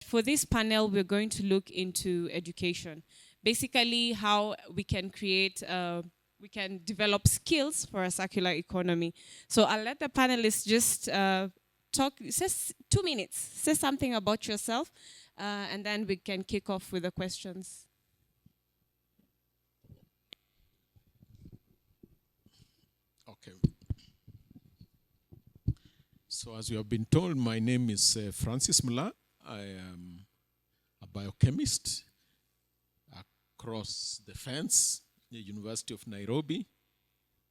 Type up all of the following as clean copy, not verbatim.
For this panel, we're going to look into education. Basically, how we can create, we can develop skills for a circular economy. So I'll let the panelists just talk, just 2 minutes, say something about yourself, and then we can kick off with the questions. Okay. So as you have been told, my name is Francis Mula. I am a biochemist across the fence, the University of Nairobi,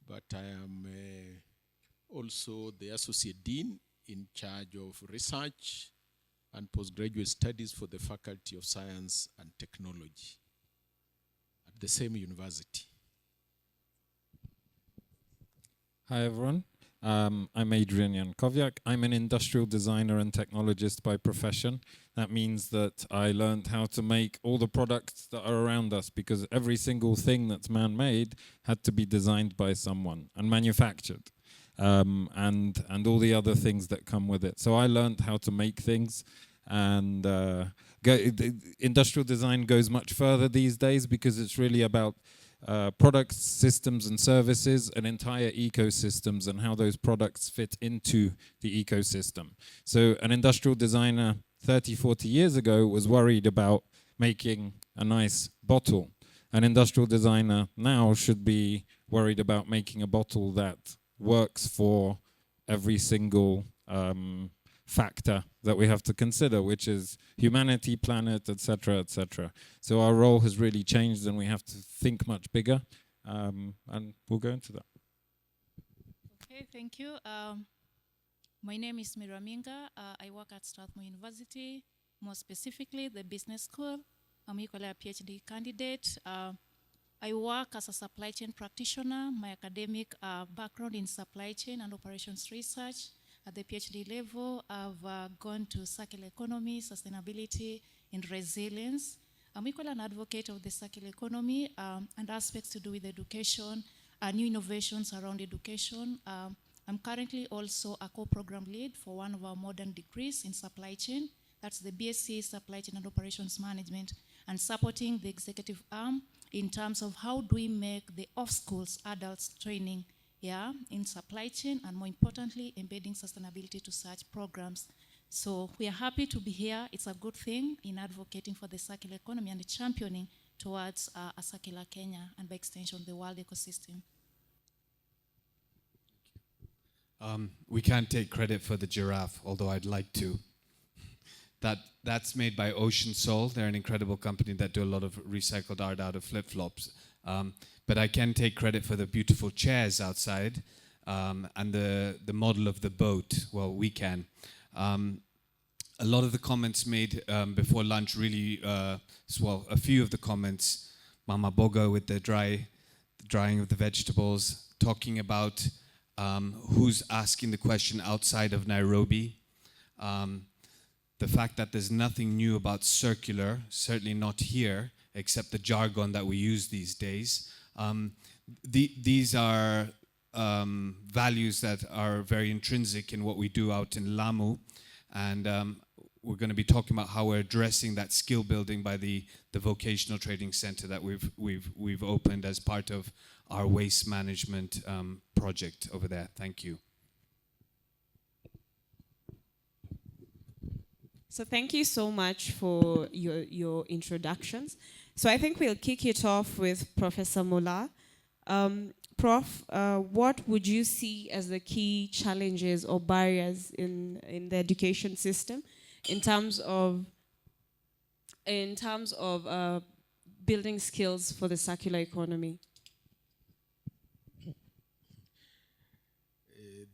but I am also the Associate Dean in charge of research and postgraduate studies for the Faculty of Science and Technology at the same university. Hi, everyone. I'm Adrian Jankowiak. I'm an industrial designer and technologist by profession. That means that I learned how to make all the products that are around us, because every single thing that's man-made had to be designed by someone and manufactured, and all the other things that come with it. So I learned how to make things, and industrial design goes much further these days, because it's really about products, systems and services, and entire ecosystems, and how those products fit into the ecosystem. So an industrial designer 30, 40 years ago was worried about making a nice bottle. An industrial designer now should be worried about making a bottle that works for every single factor that we have to consider, which is humanity, planet, etc., etc. So our role has really changed, and we have to think much bigger, and we'll go into that. Okay, thank you. My name is Miraminga. I work at Strathmore University, more specifically the business school. I'm equally a PhD candidate. I work as a supply chain practitioner. My academic background in supply chain and operations research. At the PhD level, I've gone to circular economy, sustainability, and resilience. I'm equally an advocate of the circular economy and aspects to do with education, new innovations around education. I'm currently also a co-program lead for one of our modern degrees in supply chain. That's the BSc Supply Chain and Operations Management, and supporting the executive arm in terms of how do we make the off-schools adults training in supply chain, and more importantly, embedding sustainability to such programs. So we are happy to be here. It's a good thing in advocating for the circular economy and championing towards a circular Kenya, and by extension, the world ecosystem. We can't take credit for the giraffe, although I'd like to. That's made by Ocean Soul. They're an incredible company that do a lot of recycled art out of flip-flops. But I can take credit for the beautiful chairs outside, and the model of the boat. Well, we can. A lot of the comments made before lunch really, a few of the comments, Mama Boga with the drying of the vegetables, talking about who's asking the question outside of Nairobi. The fact that there's nothing new about circular, certainly not here, except the jargon that we use these days. These are values that are very intrinsic in what we do out in Lamu, and we're going to be talking about how we're addressing that skill building by the vocational training center that we've opened as part of our waste management project over there. Thank you. So thank you so much for your introductions. So I think we'll kick it off with Professor Mula. Prof, what would you see as the key challenges or barriers in the education system in terms of building skills for the circular economy?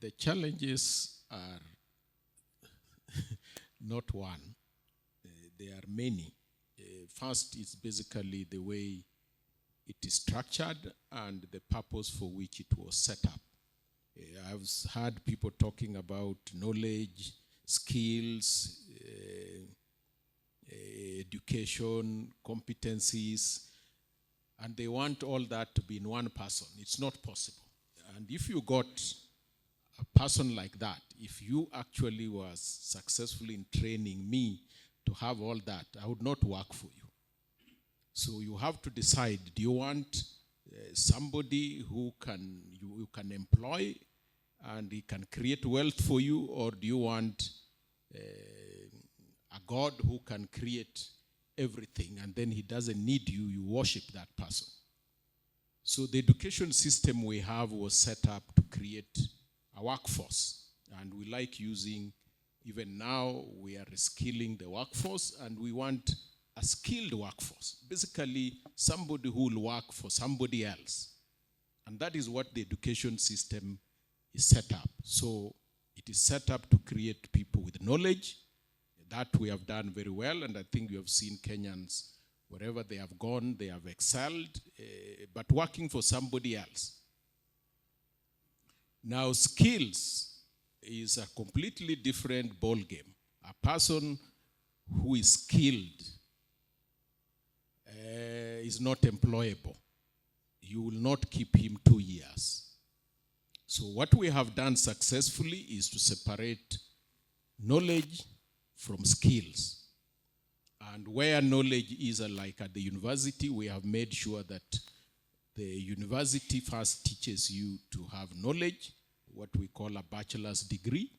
The challenges are not one. There are many. First, it's basically the way it is structured and the purpose for which it was set up. I've heard people talking about knowledge, skills, education, competencies, and they want all that to be in one person. It's not possible. And if you got a person like that, if you actually was successful in training me to have all that, I would not work for you. So you have to decide, do you want somebody who you can employ and he can create wealth for you, or do you want a God who can create everything and then he doesn't need you, you worship that person? So the education system we have was set up to create a workforce, and we like using, even now we are reskilling the workforce, and we want a skilled workforce, basically somebody who will work for somebody else. And that is what the education system is set up. So it is set up to create people with knowledge. That we have done very well, and I think you have seen Kenyans, wherever they have gone, they have excelled, but working for somebody else. Now, skills is a completely different ball game. A person who is skilled is not employable. You will not keep him 2 years. So what we have done successfully is to separate knowledge from skills. And where knowledge is like at the university, we have made sure that the university first teaches you to have knowledge, what we call a bachelor's degree.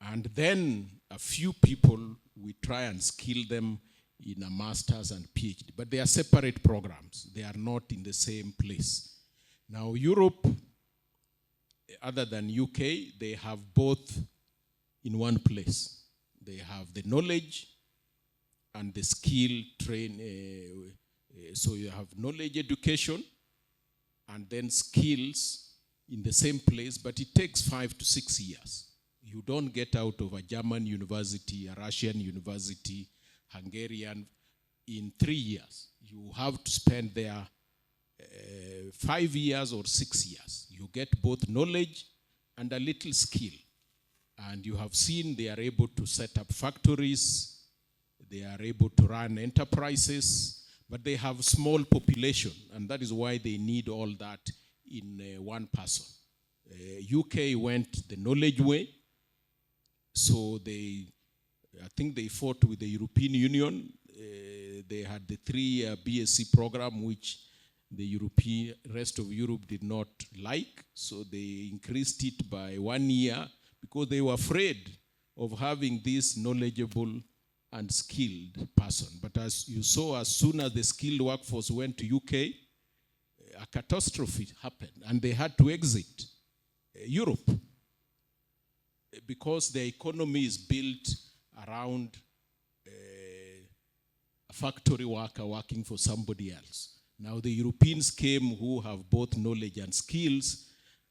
And then a few people, we try and skill them in a master's and PhD. But they are separate programs. They are not in the same place. Now, Europe, other than UK, they have both in one place. They have the knowledge and the skill so you have knowledge education and then skills in the same place, but it takes 5 to 6 years. You don't get out of a German university, a Russian university, Hungarian in 3 years. You have to spend there 5 years or 6 years. You get both knowledge and a little skill. And you have seen they are able to set up factories, they are able to run enterprises, but they have small population, and that is why they need all that in one person. UK went the knowledge way, so I think they fought with the European Union. They had the 3-year BSc program, which the rest of Europe did not like, so they increased it by 1 year, because they were afraid of having this knowledgeable and skilled person. But as you saw, as soon as the skilled workforce went to UK, a catastrophe happened, and they had to exit Europe because the economy is built around a factory worker working for somebody else. Now the Europeans came who have both knowledge and skills,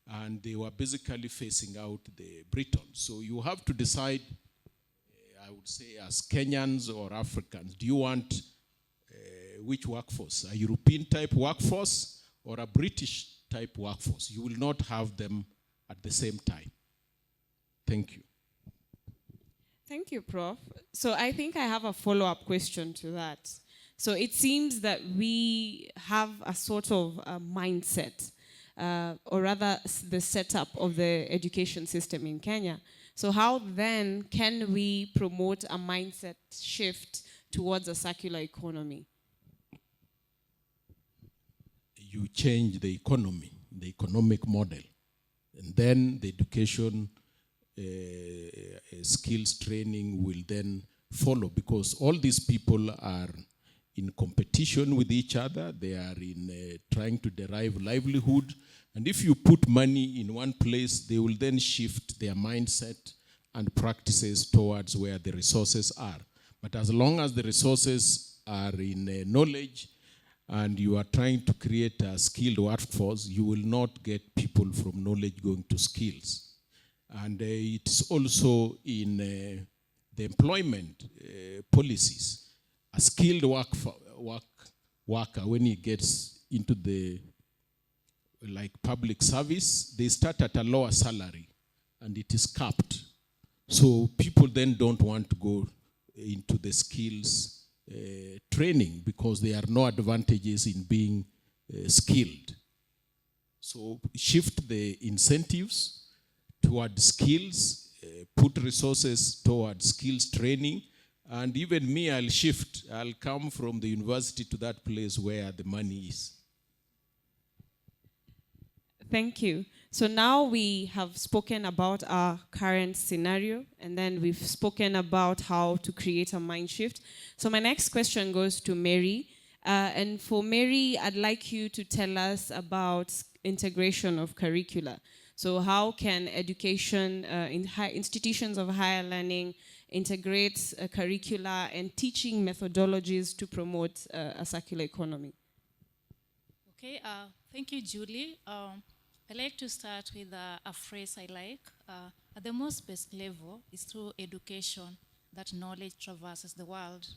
and they were basically facing out the Britons. So you have to decide, I would say, as Kenyans or Africans, do you want which workforce? A European type workforce or a British type workforce? You will not have them at the same time. Thank you. Thank you, Prof. So I think I have a follow-up question to that. So it seems that we have a sort of a mindset, or rather the setup of the education system in Kenya. So how then can we promote a mindset shift towards a circular economy? You change the economy, the economic model, and then the education skills training will then follow, because all these people are in competition with each other. They are in trying to derive livelihood. And if you put money in one place, they will then shift their mindset and practices towards where the resources are. But as long as the resources are in knowledge and you are trying to create a skilled workforce, you will not get people from knowledge going to skills. And it's also in the employment policies. A skilled worker, when he gets into the public service, they start at a lower salary and it is capped. So people then don't want to go into the skills training because there are no advantages in being skilled. So shift the incentives toward skills, put resources towards skills training. And even me, I'll shift. I'll come from the university to that place where the money is. Thank you. So now we have spoken about our current scenario, and then we've spoken about how to create a mind shift. So my next question goes to Mary. And for Mary, I'd like you to tell us about integration of curricula. So how can education, institutions of higher learning integrate curricula and teaching methodologies to promote a circular economy? Okay, thank you, Julie. I like to start with a phrase I like. At the most basic level, it's through education that knowledge traverses the world.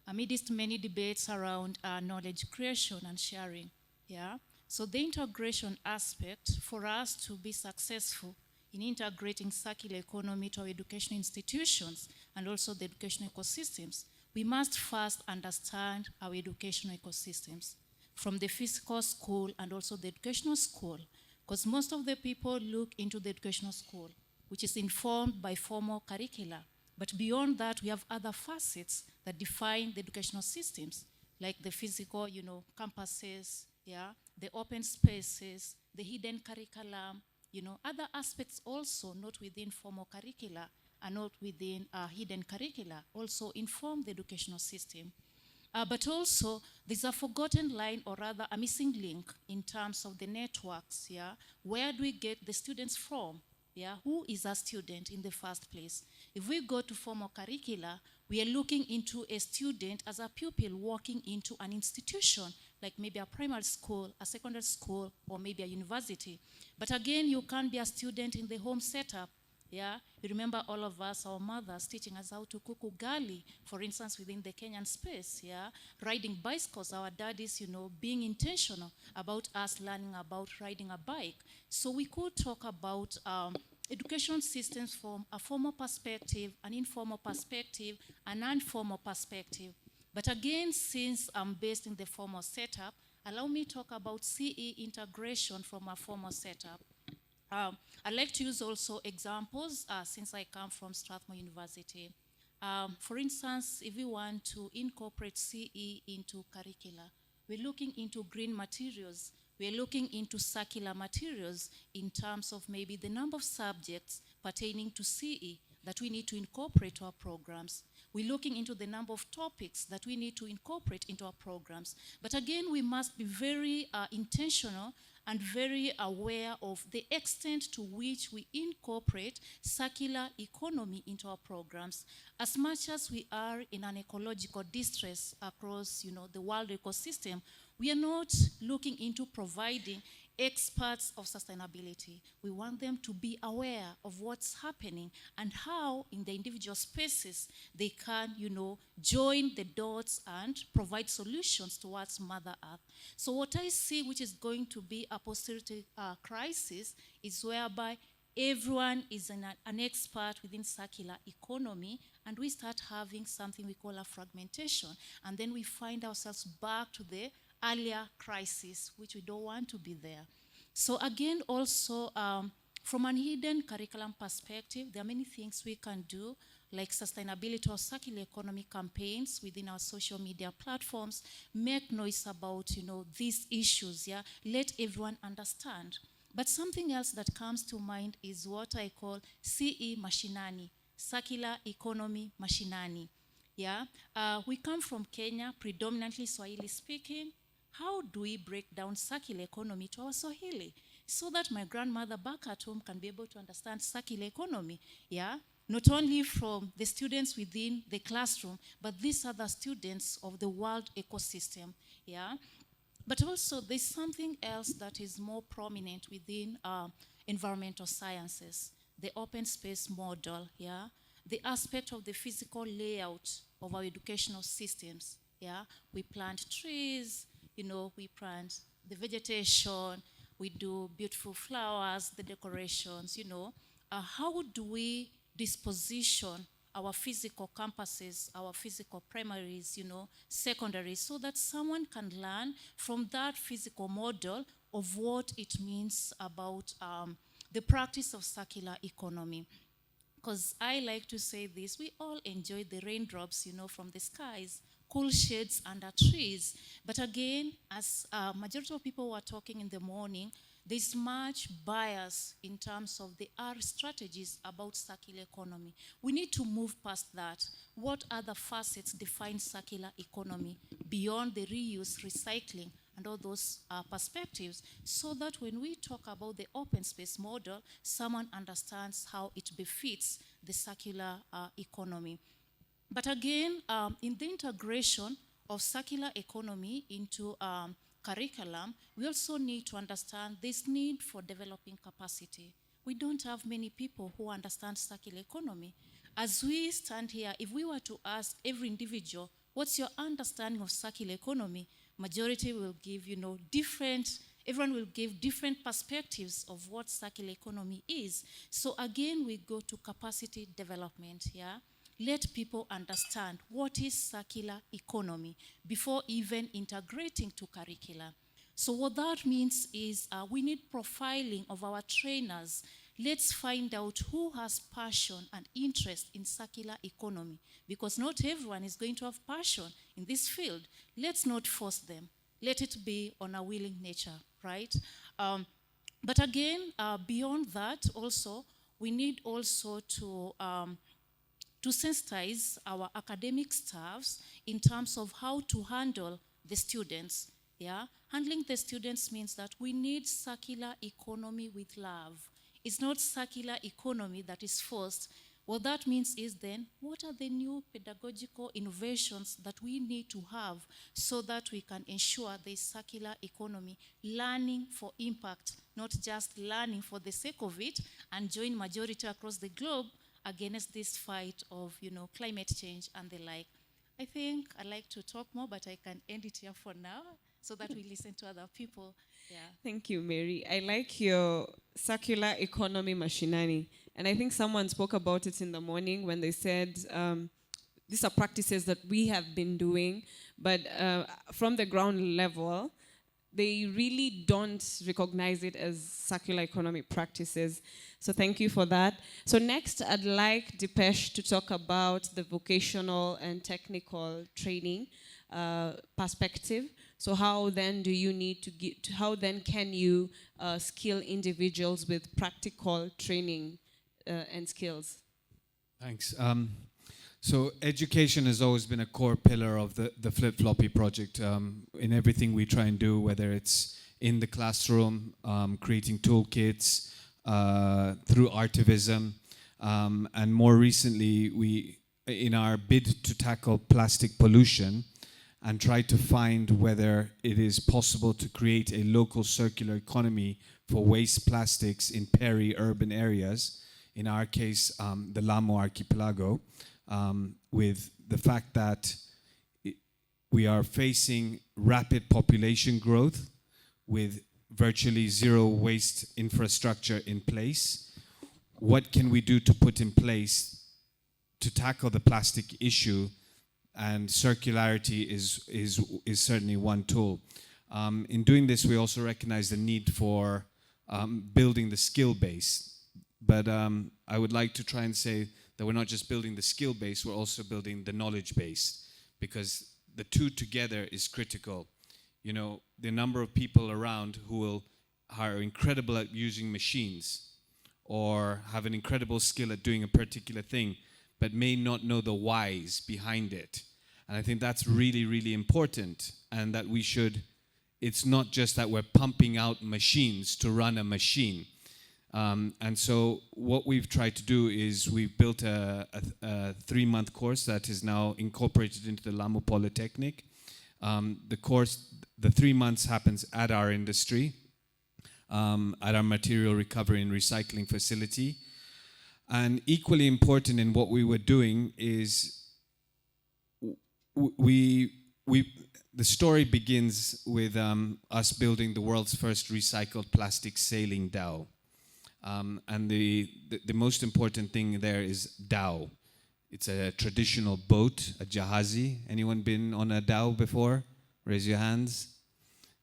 Amidst many debates around knowledge creation and sharing, yeah? So the integration aspect, for us to be successful in integrating circular economy to our educational institutions and also the educational ecosystems, we must first understand our educational ecosystems from the physical school and also the educational school, because most of the people look into the educational school, which is informed by formal curricula. But beyond that, we have other facets that define the educational systems, like the physical, campuses, yeah, the open spaces, the hidden curriculum, other aspects also not within formal curricula and not within hidden curricula also inform the educational system. But also, there's a forgotten line, or rather a missing link in terms of the networks, yeah? Where do we get the students from? Yeah, who is a student in the first place? If we go to formal curricula, we are looking into a student as a pupil walking into an institution, like maybe a primary school, a secondary school, or maybe a university. But again, you can't be a student in the home setup. Yeah, you remember all of us, our mothers teaching us how to cook ugali, for instance, within the Kenyan space, yeah? Riding bicycles, our daddies, being intentional about us learning about riding a bike. So we could talk about education systems from a formal perspective, an informal perspective, an non-formal perspective. But again, since I'm based in the formal setup, allow me to talk about CE integration from a formal setup. I'd like to use also examples since I come from Strathmore University. For instance, if we want to incorporate CE into curricula, we're looking into green materials. We're looking into circular materials in terms of maybe the number of subjects pertaining to CE that we need to incorporate to our programs. We're looking into the number of topics that we need to incorporate into our programs. But again, we must be very intentional and very aware of the extent to which we incorporate circular economy into our programs. As much as we are in an ecological distress across, the world ecosystem, we are not looking into providing experts of sustainability. We want them to be aware of what's happening and how in the individual spaces they can, join the dots and provide solutions towards Mother Earth. So what I see, which is going to be a posterity crisis, is whereby everyone is an expert within circular economy, and we start having something we call a fragmentation, and then we find ourselves back to the earlier crisis, which we don't want to be there. So again, also, from an hidden curriculum perspective, there are many things we can do, like sustainability or circular economy campaigns within our social media platforms, make noise about, these issues, yeah? Let everyone understand. But something else that comes to mind is what I call CE Mashinani, circular economy mashinani. Yeah, we come from Kenya, predominantly Swahili speaking. How do we break down circular economy to our Swahili so that my grandmother back at home can be able to understand circular economy? Yeah, not only from the students within the classroom, but these other students of the world ecosystem. Yeah, but also there's something else that is more prominent within environmental sciences, the open space model. Yeah, the aspect of the physical layout of our educational systems. Yeah, we plant trees. We plant the vegetation, we do beautiful flowers, the decorations, how do we disposition our physical campuses, our physical primaries, secondaries, so that someone can learn from that physical model of what it means about the practice of circular economy. because I like to say this, we all enjoy the raindrops, from the skies, cool shades under trees. But again, as majority of people were talking in the morning, there's much bias in terms of the R strategies about circular economy. We need to move past that. What other facets define circular economy beyond the reuse, recycling, and all those perspectives, so that when we talk about the open space model, someone understands how it befits the circular economy. But again, in the integration of circular economy into curriculum, we also need to understand this need for developing capacity. We don't have many people who understand circular economy. As we stand here, if we were to ask every individual, what's your understanding of circular economy? Majority will give, everyone will give different perspectives of what circular economy is. So again, we go to capacity development, yeah? Let people understand what is circular economy before even integrating to curricula. So what that means is we need profiling of our trainers. Let's find out who has passion and interest in circular economy, because not everyone is going to have passion in this field. Let's not force them. Let it be on a willing nature, right? But again, beyond that also, we need also to sensitize our academic staffs in terms of how to handle the students. Yeah? Handling the students means that we need circular economy with love. It's not circular economy that is forced. What that means is then, what are the new pedagogical innovations that we need to have so that we can ensure the circular economy, learning for impact, not just learning for the sake of it, and join majority across the globe against this fight of, climate change and the like. I think I like to talk more, but I can end it here for now so that we listen to other people. Yeah. Thank you, Mary. I like your circular economy machinani. And I think someone spoke about it in the morning when they said these are practices that we have been doing, but from the ground level, they really don't recognize it as circular economy practices. So thank you for that. So next, I'd like Dipesh to talk about the vocational and technical training perspective. So how then do you need to get, how then can you skill individuals with practical training and skills? Thanks. So education has always been a core pillar of the Flip-Floppy project in everything we try and do, whether it's in the classroom, creating toolkits, through artivism, and more recently, we, in our bid to tackle plastic pollution and try to find whether it is possible to create a local circular economy for waste plastics in peri-urban areas, in our case, the Lamu archipelago, with the fact that we are facing rapid population growth with virtually zero waste infrastructure in place. What can we do to put in place to tackle the plastic issue? And circularity is certainly one tool. In doing this, we also recognize the need for building the skill base. But I would like to try and say that we're not just building the skill base, we're also building the knowledge base, because the two together is critical. The number of people around who are incredible at using machines or have an incredible skill at doing a particular thing, but may not know the whys behind it. And I think that's really, really important, and that we should, it's not just that we're pumping out machines to run a machine. And so what we've tried to do is we've built a 3-month course that is now incorporated into the Lamu Polytechnic. The course, the 3 months happens at our industry, at our material recovery and recycling facility. And equally important in what we were doing is the story begins with us building the world's first recycled plastic sailing dhow. And the most important thing there is dhow. It's a traditional boat, a jahazi. Anyone been on a dhow before? Raise your hands.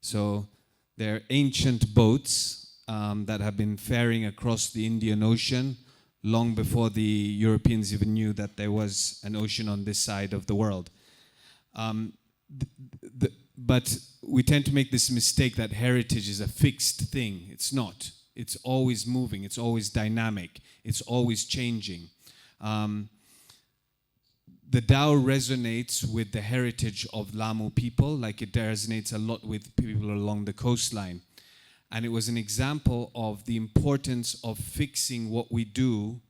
So they're ancient boats that have been faring across the Indian Ocean long before the Europeans even knew that there was an ocean on this side of the world. But we tend to make this mistake that heritage is a fixed thing. It's not. It's always moving. It's always dynamic. It's always changing. The Dao resonates with the heritage of Lamu people, like it resonates a lot with people along the coastline. And it was an example of the importance of fixing what we do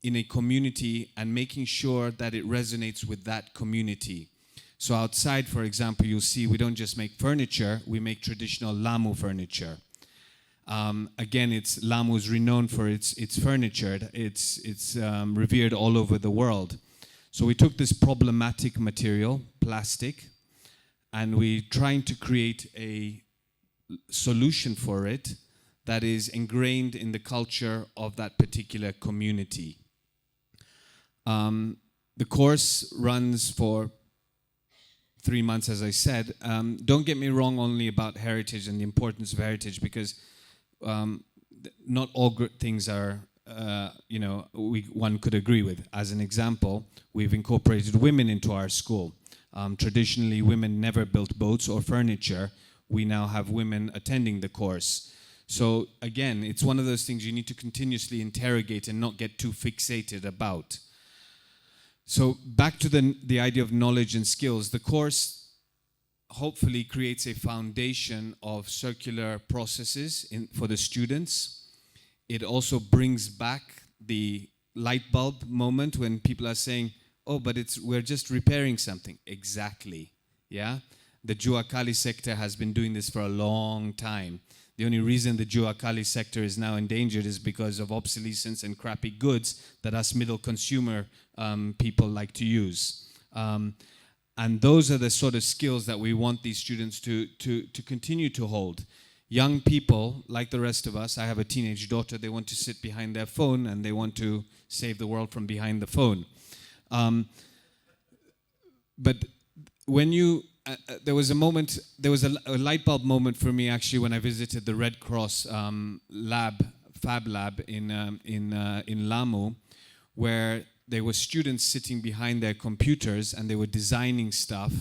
in a community and making sure that it resonates with that community. So outside, for example, you'll see we don't just make furniture, we make traditional Lamu furniture. Again, Lamu is renowned for its furniture. It's revered all over the world. So we took this problematic material, plastic, and we're trying to create a solution for it that is ingrained in the culture of that particular community. The course runs for 3 months, as I said. Don't get me wrong only about heritage and the importance of heritage, because not all good things are, one could agree with. As an example, we've incorporated women into our school. Traditionally, women never built boats or furniture. We now have women attending the course. So again, it's one of those things you need to continuously interrogate and not get too fixated about. So back to the idea of knowledge and skills. The course hopefully creates a foundation of circular processes for the students. It also brings back the light bulb moment when people are saying, oh, but we're just repairing something. Exactly, yeah? The Juakali sector has been doing this for a long time. The only reason the Juakali sector is now endangered is because of obsolescence and crappy goods that us middle consumer people like to use. And those are the sort of skills that we want these students to continue to hold. Young people, like the rest of us, I have a teenage daughter, they want to sit behind their phone and they want to save the world from behind the phone. But when you there was a light bulb moment for me actually when I visited the Red Cross Fab Lab in Lamu, where there were students sitting behind their computers and they were designing stuff.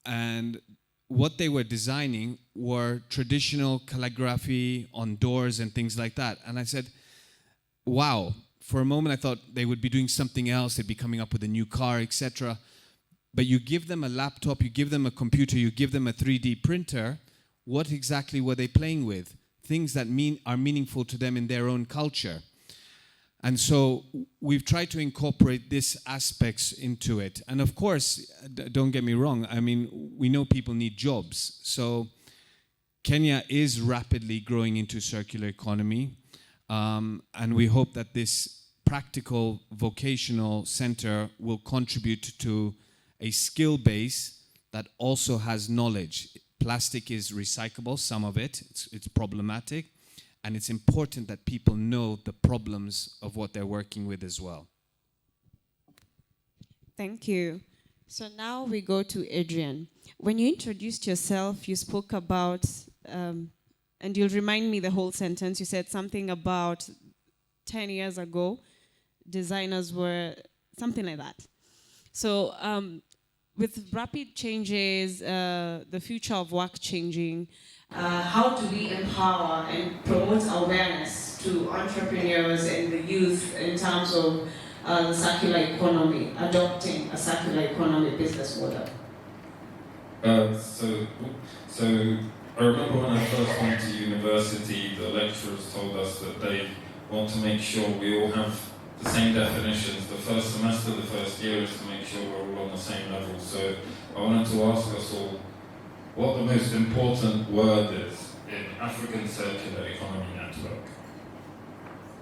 And what they were designing were traditional calligraphy on doors and things like that. And I said, wow. For a moment I thought they would be doing something else, they'd be coming up with a new car, etc. But you give them a laptop, you give them a computer, you give them a 3D printer, what exactly were they playing with? Things that are meaningful to them in their own culture. And so we've tried to incorporate these aspects into it. And of course, don't get me wrong, I mean, we know people need jobs. So Kenya is rapidly growing into circular economy. And we hope that this practical vocational center will contribute to a skill base that also has knowledge. Plastic is recyclable, some of it, it's problematic, and it's important that people know the problems of what they're working with as well. Thank you. So now we go to Adrian. When you introduced yourself, you spoke about, and you'll remind me the whole sentence, you said something about 10 years ago, designers were, something like that. So with rapid changes, the future of work changing, how do we empower and promote awareness to entrepreneurs and the youth in terms of the circular economy, adopting a circular economy business model? So I remember when I first went to university, the lecturers told us that they want to make sure we all have the same definitions. The first semester, the first year is to make sure we're all on the same level. So I wanted to ask us all what the most important word is in African Circular Economy Network.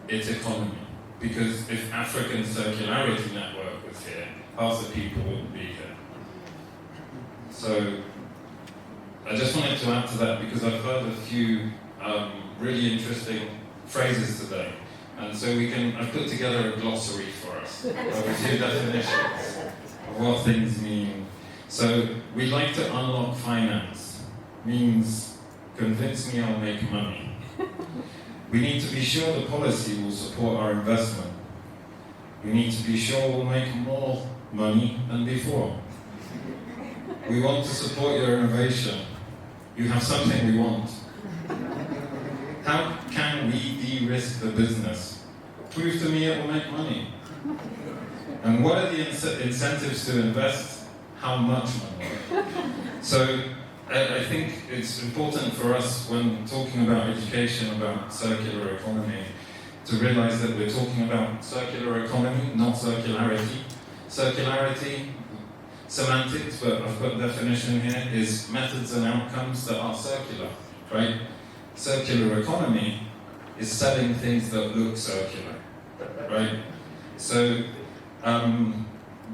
It's economy. Because if African Circularity Network was here, half the people wouldn't be here. So I just wanted to add to that because I've heard a few really interesting phrases today. And so I've put together a glossary for us of a few definitions of what things mean. So we like to unlock finance, means convince me I'll make money. We need to be sure the policy will support our investment. We need to be sure we'll make more money than before. We want to support your innovation. You have something we want. How can we de-risk the business? Prove to me it will make money. And what are the incentives to invest? How much money? So I think it's important for us when talking about education, about circular economy, to realize that we're talking about circular economy, not circularity. Circularity, semantics, but I've got a definition here, is methods and outcomes that are circular, right? Circular economy is selling things that look circular, right? So,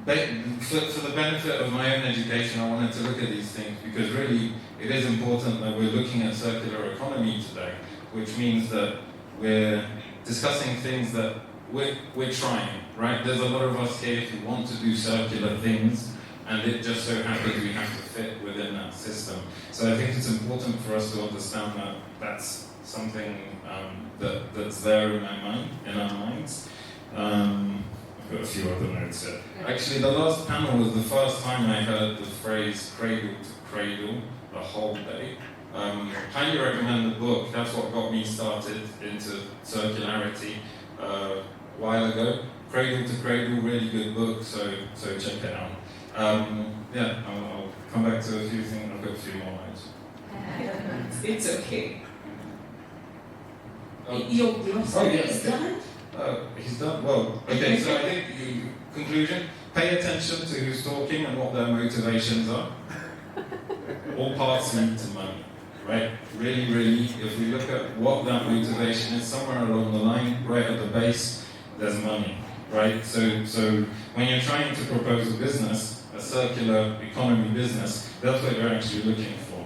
for the benefit of my own education, I wanted to look at these things because really it is important that we're looking at circular economy today, which means that we're discussing things that we're trying, right? There's a lot of us here who want to do circular things, and it just so happens we have to fit within that system. So I think it's important for us to understand that that's something that's there in our minds. I've got a few other notes here. Actually, the last panel was the first time I heard the phrase cradle to cradle the whole day. Highly recommend the book. That's what got me started into circularity a while ago. Cradle to Cradle, really good book, so check it out. I'll come back to a few things. I've got a few more notes. It's okay. Your glossary is done? He's done? Well, okay, so I think conclusion, pay attention to who's talking and what their motivations are. All paths lead to money, right? Really, really, if we look at what that motivation is, somewhere along the line, right at the base, there's money, right? So when you're trying to propose a business, a circular economy business, that's what you're actually looking for.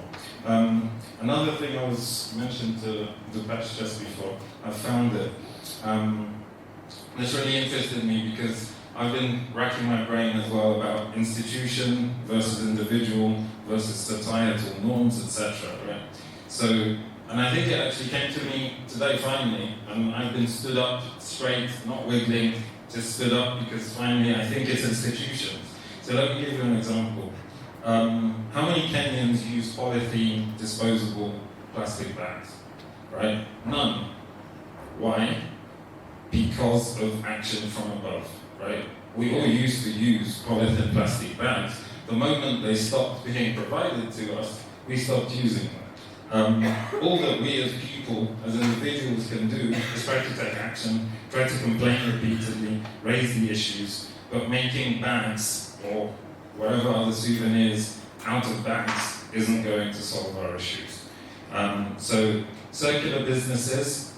Another thing I was mentioned to Depeche just before, I found it. This really interested me because I've been racking my brain as well about institution versus individual versus societal norms, etc. Right? So, and I think it actually came to me today finally, and I've been stood up straight, not wiggling, just stood up because finally I think it's institutions. So let me give you an example. How many Kenyans use polythene disposable plastic bags? Right? None. Why? Because of action from above, right? We all used to use polythene plastic bags. The moment they stopped being provided to us, we stopped using them. All that we as people, as individuals can do is try to take action, try to complain repeatedly, raise the issues, but making bags or whatever other souvenirs out of bags isn't going to solve our issues. So circular businesses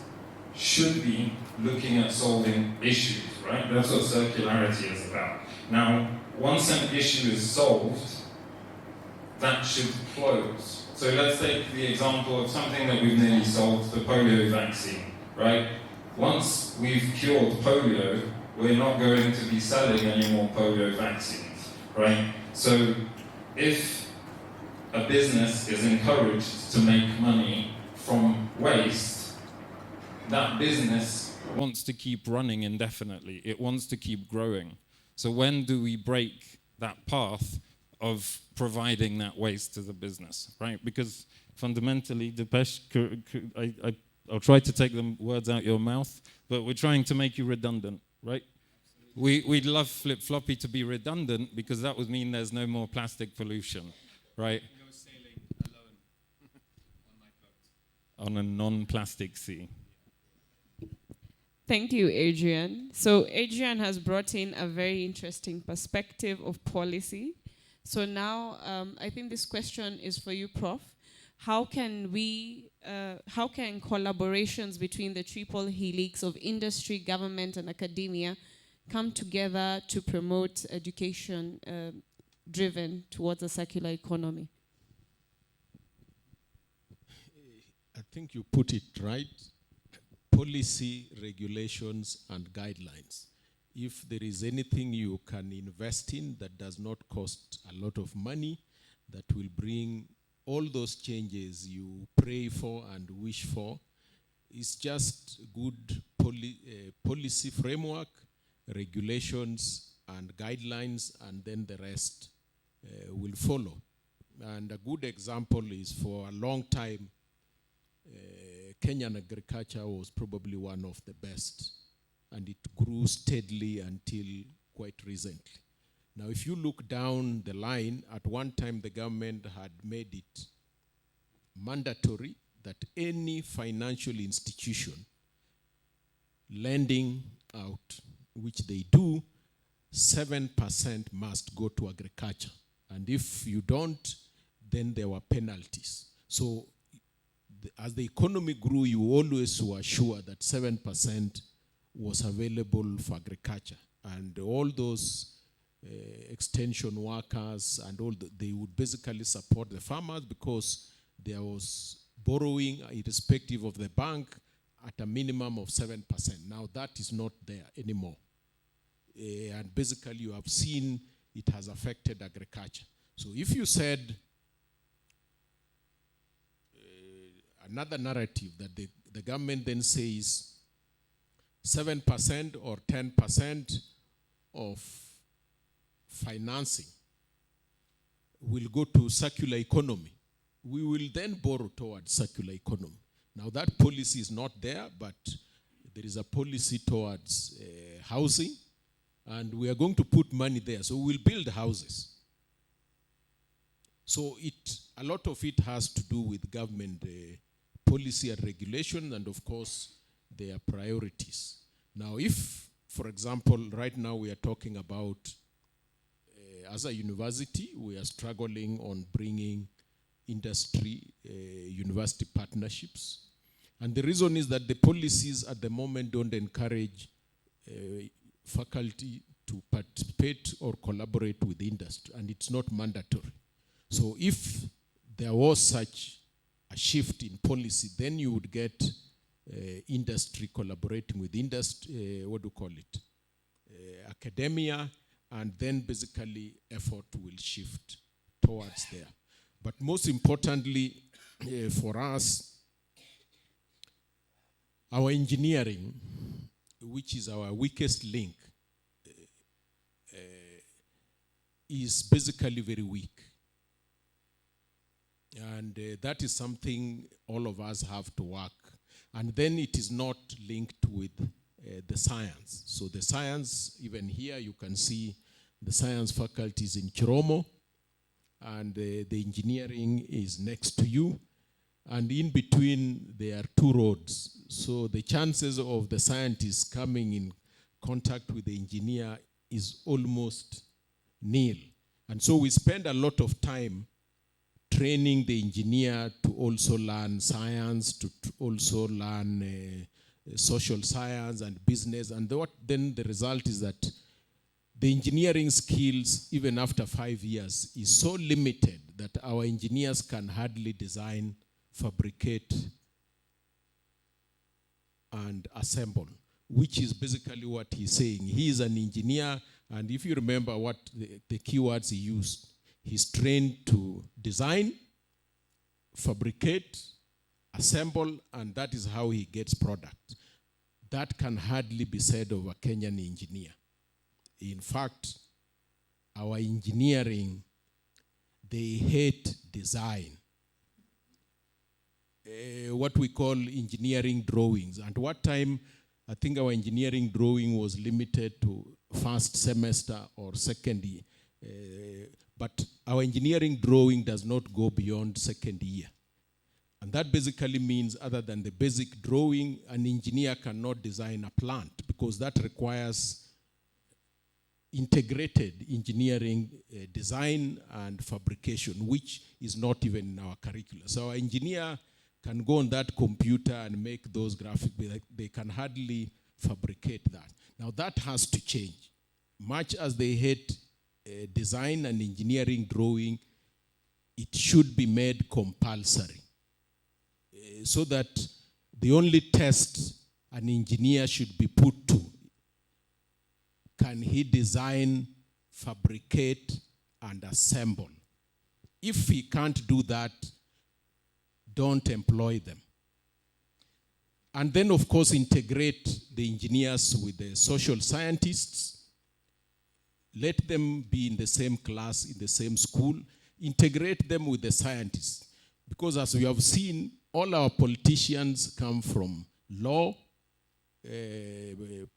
should be looking at solving issues, right? That's what circularity is about. Now, once an issue is solved, that should close. So let's take the example of something that we've nearly solved, the polio vaccine, right? Once we've cured polio, we're not going to be selling any more polio vaccines, right? So if a business is encouraged to make money from waste, that business wants to keep running indefinitely. It wants to keep growing. So when do we break that path of providing that waste to the business, right? Because fundamentally, Depeche, I'll try to take the words out your mouth, but we're trying to make you redundant, right? We'd love flip-floppy to be redundant because that would mean there's no more plastic pollution, right? No sailing alone on my boat. On a non-plastic sea. Thank you, Adrian. So Adrian has brought in a very interesting perspective of policy. So now I think this question is for you, Prof. How can collaborations between the triple helix of industry, government, and academia come together to promote education driven towards a circular economy? I think you put it right. Policy, regulations, and guidelines. If there is anything you can invest in that does not cost a lot of money, that will bring all those changes you pray for and wish for, It's just good policy framework, regulations, and guidelines, and then the rest will follow. And a good example is, for a long time, Kenyan agriculture was probably one of the best, and it grew steadily until quite recently. Now, if you look down the line, at one time the government had made it mandatory that any financial institution lending out, which they do, 7% must go to agriculture. And if you don't, then there were penalties. So as the economy grew, you always were sure that 7% was available for agriculture. And all those extension workers and all, they would basically support the farmers, because there was borrowing, irrespective of the bank, at a minimum of 7%. Now that is not there anymore. And basically you have seen it has affected agriculture. So if you said another narrative that the government then says 7% or 10% of financing will go to circular economy, we will then borrow towards circular economy. Now that policy is not there, but there is a policy towards housing, and we are going to put money there. So we'll build houses. So a lot of it has to do with government policy and regulation, and of course their priorities. Now if, for example, right now we are talking about, as a university, we are struggling on bringing industry, university partnerships. And the reason is that the policies at the moment don't encourage faculty to participate or collaborate with industry, and it's not mandatory. So if there was such a shift in policy, then you would get industry collaborating with industry, academia, and then basically effort will shift towards there. But most importantly, for us, our engineering, which is our weakest link, is basically very weak. And that is something all of us have to work. And then it is not linked with the science. So the science, even here you can see the science faculty is in Chiromo, and the engineering is next to you. And in between, there are two roads. So the chances of the scientist coming in contact with the engineer is almost nil. And so we spend a lot of time training the engineer to also learn science, to also learn social science and business. And then the result is that the engineering skills, even after 5 years, is so limited that our engineers can hardly design, fabricate, and assemble, which is basically what he's saying. He is an engineer, and if you remember what the keywords he used, he's trained to design, fabricate, assemble, and that is how he gets product. That can hardly be said of a Kenyan engineer. In fact, our engineering, they hate design. What we call engineering drawings. And what time, I think our engineering drawing was limited to first semester or second year. But our engineering drawing does not go beyond second year. And that basically means, other than the basic drawing, an engineer cannot design a plant, because that requires integrated engineering design and fabrication, which is not even in our curriculum. So our engineer can go on that computer and make those graphics, but they can hardly fabricate that. Now that has to change. Much as they hate design and engineering drawing, it should be made compulsory, so that the only test an engineer should be put to, can he design, fabricate, and assemble? If he can't do that, don't employ them. And then, of course, integrate the engineers with the social scientists. Let them be in the same class, in the same school. Integrate them with the scientists. Because as we have seen, all our politicians come from law,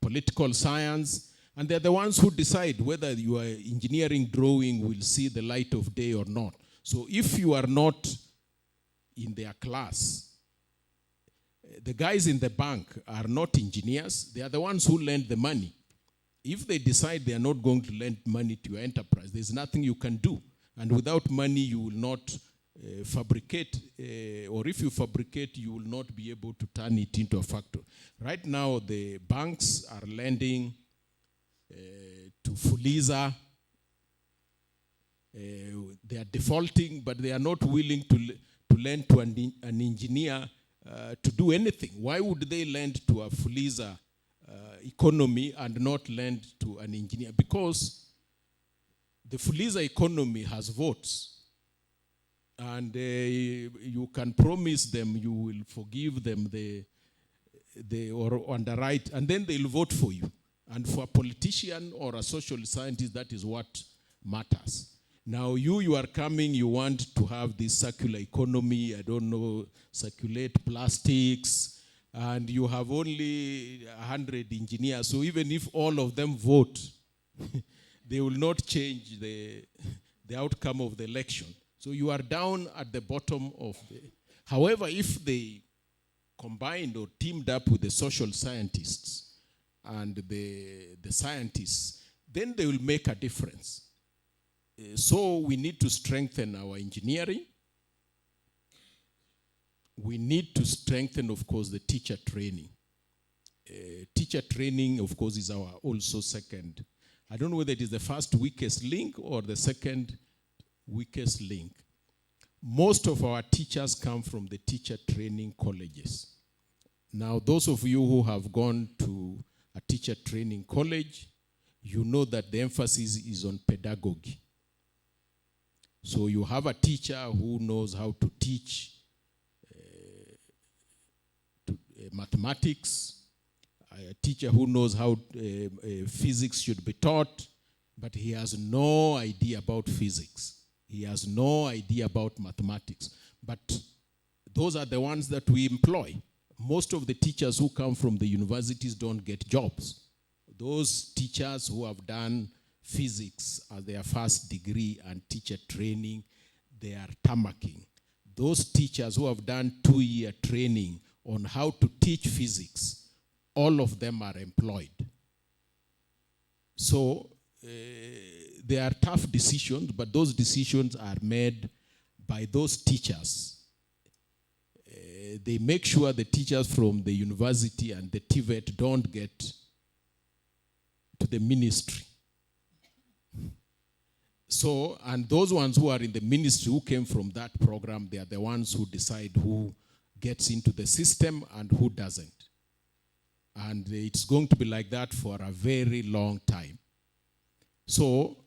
political science, and they're the ones who decide whether your engineering drawing will see the light of day or not. So if you are not in their class, the guys in the bank are not engineers. They are the ones who lend the money. If they decide they are not going to lend money to your enterprise, there's nothing you can do. And without money, you will not fabricate, or if you fabricate, you will not be able to turn it into a factory. Right now, the banks are lending to Fuliza. They are defaulting, but they are not willing to lend to an engineer to do anything. Why would they lend to a Fuliza economy and not lend to an engineer? Because the Fuliza economy has votes. And you can promise them you will forgive them or underwrite, and then they'll vote for you. And for a politician or a social scientist, that is what matters. Now you are coming, you want to have this circular economy, I don't know, circulate plastics, and you have only 100 engineers. So even if all of them vote, they will not change the outcome of the election. So you are down at the bottom of the... However, if they combined or teamed up with the social scientists and the scientists, then they will make a difference. So we need to strengthen our engineering. We need to strengthen, of course, the teacher training. Teacher training, of course, is our also second. I don't know whether it is the first weakest link or the second weakest link. Most of our teachers come from the teacher training colleges. Now, those of you who have gone to a teacher training college, you know that the emphasis is on pedagogy. So you have a teacher who knows how to teach mathematics, a teacher who knows how physics should be taught, but he has no idea about physics. He has no idea about mathematics. But those are the ones that we employ. Most of the teachers who come from the universities don't get jobs. Those teachers who have done physics as their first degree and teacher training, they are tamarking. Those teachers who have done 2-year training on how to teach physics, all of them are employed. So they are tough decisions, but those decisions are made by those teachers. They make sure the teachers from the university and the TVET don't get to the ministry. So, and those ones who are in the ministry who came from that program, they are the ones who decide who gets into the system and who doesn't. And it's going to be like that for a very long time. So,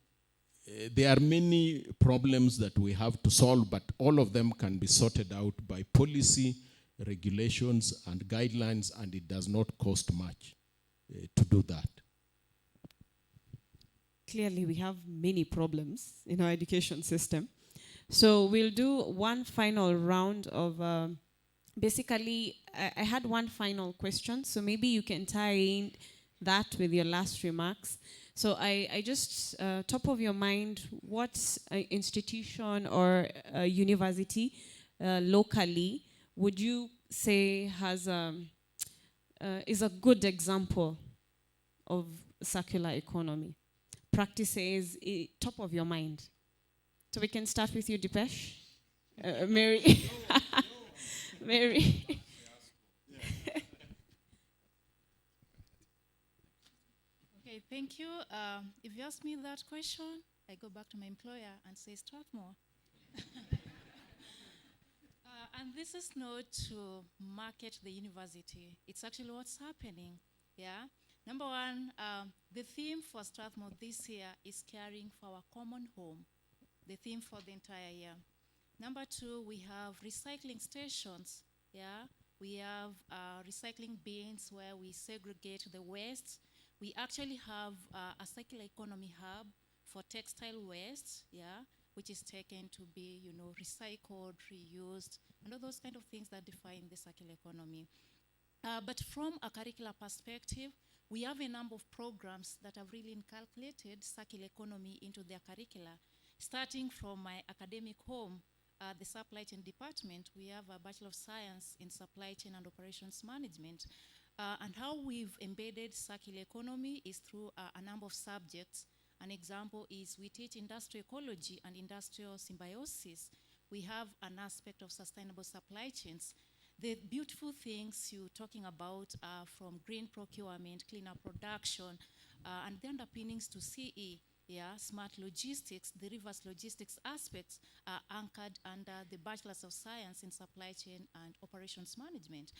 there are many problems that we have to solve, but all of them can be sorted out by policy, regulations, and guidelines, and it does not cost much to do that. Clearly, we have many problems in our education system. So we'll do one final round of, basically, I had one final question, so maybe you can tie in that with your last remarks. So I just, top of your mind, what institution or university locally would you say has is a good example of circular economy? Practices, top of your mind. So we can start with you, Dipesh. Mary. Mary. Okay, thank you. If you ask me that question, I go back to my employer and say Strathmore. And this is not to market the university. It's actually what's happening. Yeah. Number one, the theme for Strathmore this year is caring for our common home. The theme for the entire year. Number two, we have recycling stations. Yeah. We have recycling bins where we segregate the waste. We actually have a circular economy hub for textile waste, yeah, which is taken to be, recycled, reused, and all those kind of things that define the circular economy. But from a curricular perspective, we have a number of programs that have really inculcated circular economy into their curricula. Starting from my academic home, the supply chain department, we have a Bachelor of Science in Supply Chain and Operations Management. And how we've embedded circular economy is through a number of subjects. An example is we teach industrial ecology and industrial symbiosis. We have an aspect of sustainable supply chains. The beautiful things you're talking about are from green procurement, cleaner production, and the underpinnings to CE, yeah, smart logistics, the reverse logistics aspects are anchored under the Bachelors of Science in Supply Chain and Operations Management.